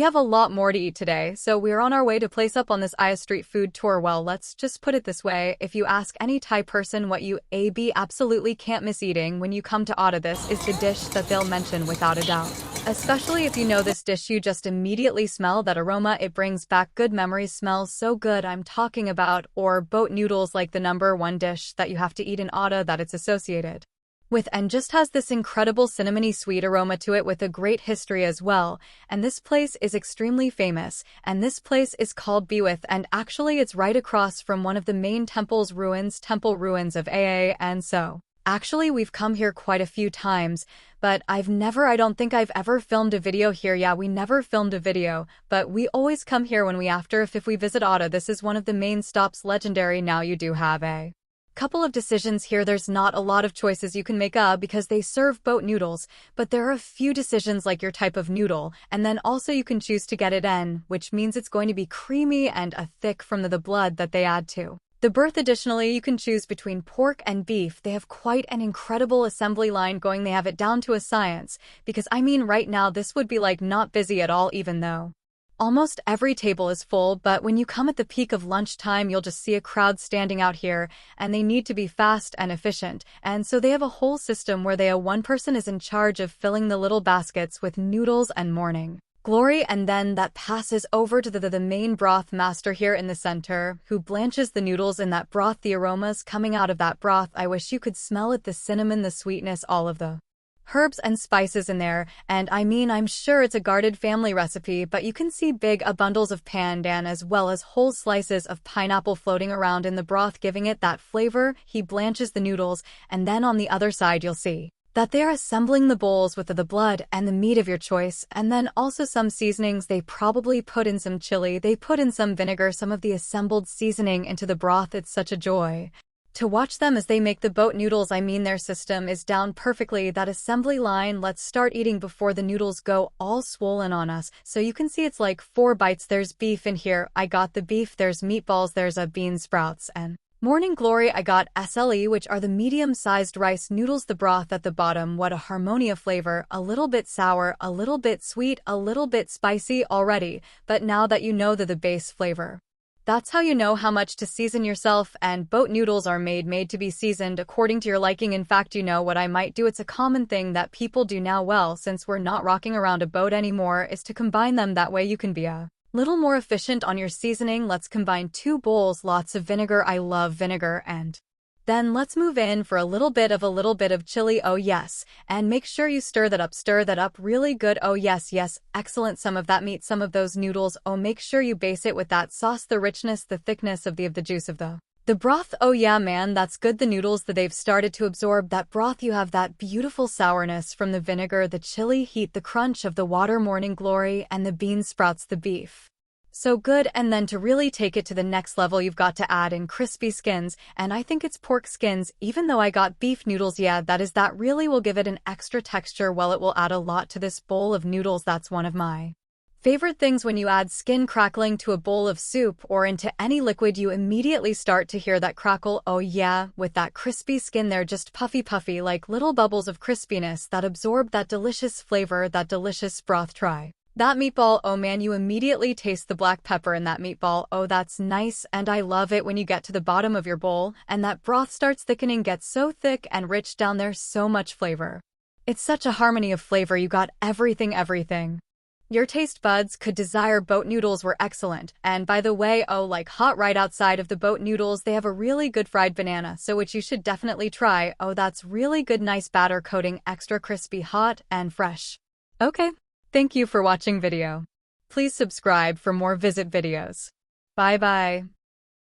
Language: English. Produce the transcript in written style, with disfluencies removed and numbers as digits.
We have a lot more to eat today, so we're on our way to place up on this Aya street food tour. Well, let's just put it this way, if you ask any Thai person what you absolutely can't miss eating when you come to Otta, this is the dish that they'll mention without a doubt. Especially if you know this dish, you just immediately smell that aroma, it brings back good memories, smells so good. I'm talking about, or boat noodles, like the #1 dish that you have to eat in Otta that it's associated with, and just has this incredible cinnamony sweet aroma to it with a great history as well. And this place is extremely famous, and this place is called Biwith, and actually it's right across from one of the main temple ruins of Aa. And so actually we've come here quite a few times, but I don't think I've ever filmed a video here. Yeah, we never filmed a video, but we always come here when if we visit Otta. This is one of the main stops, legendary. Now you do have a couple of decisions here. There's not a lot of choices you can make because they serve boat noodles, but there are a few decisions like your type of noodle, and then also you can choose to get it in, which means it's going to be creamy and thick from the blood that they add to the broth. Additionally, you can choose between pork and beef. They have quite an incredible assembly line going. They have it down to a science, because right now this would be like not busy at all, even though almost every table is full. But when you come at the peak of lunchtime, you'll just see a crowd standing out here, and they need to be fast and efficient. And so they have a whole system where one person is in charge of filling the little baskets with noodles and morning glory, and then that passes over to the main broth master here in the center, who blanches the noodles in that broth. The aromas coming out of that broth, I wish you could smell it, the cinnamon, the sweetness, all of the herbs and spices in there. And I'm sure it's a guarded family recipe, but you can see big bundles of pandan as well as whole slices of pineapple floating around in the broth, giving it that flavor. He blanches the noodles, and then on the other side you'll see that they are assembling the bowls with the blood and the meat of your choice, and then also some seasonings. They probably put in some chili, they put in some vinegar, some of the assembled seasoning into the broth. It's such a joy to watch them as they make the boat noodles. Their system is down perfectly, that assembly line. Let's start eating before the noodles go all swollen on us. So you can see it's like 4 bites. There's beef in here, I got the beef. There's meatballs, there's bean sprouts, and morning glory, I got SLE, which are the medium-sized rice noodles. The broth at the bottom, what a harmony of flavor, a little bit sour, a little bit sweet, a little bit spicy already, but now that you know the base flavor, that's how you know how much to season yourself. And boat noodles are made to be seasoned according to your liking. In fact, you know what I might do? It's a common thing that people do now. Well, since we're not rocking around a boat anymore, is to combine them. That way you can be a little more efficient on your seasoning. Let's combine 2 bowls, lots of vinegar. I love vinegar. And then let's move in for a little bit of chili. Oh yes, and make sure you stir that up really good. Oh yes, excellent. Some of that meat, some of those noodles. Oh, make sure you base it with that sauce, the richness, the thickness of the juice of the broth. Oh yeah, man, that's good. The noodles, that they've started to absorb that broth. You have that beautiful sourness from the vinegar, the chili heat, the crunch of the water, morning glory, and the bean sprouts, the beef. So good. And then to really take it to the next level, you've got to add in crispy skins, and I think it's pork skins, even though I got beef noodles. Yeah, that really will give it an extra texture. Well, it will add a lot to this bowl of noodles. That's one of my favorite things. When you add skin crackling to a bowl of soup or into any liquid, you immediately start to hear that crackle. Oh yeah, with that crispy skin, they're just puffy like little bubbles of crispiness that absorb that delicious flavor, that delicious broth. Try that meatball. Oh man, you immediately taste the black pepper in that meatball. Oh, that's nice. And I love it when you get to the bottom of your bowl and that broth starts thickening, gets so thick and rich down there, so much flavor. It's such a harmony of flavor. You got everything your taste buds could desire. Boat noodles were excellent. And by the way, like hot right outside of the boat noodles, they have a really good fried banana, so which you should definitely try. Oh, that's really good, nice batter coating, extra crispy, hot and fresh. Okay. Thank you for watching video. Please subscribe for more visit videos. Bye bye.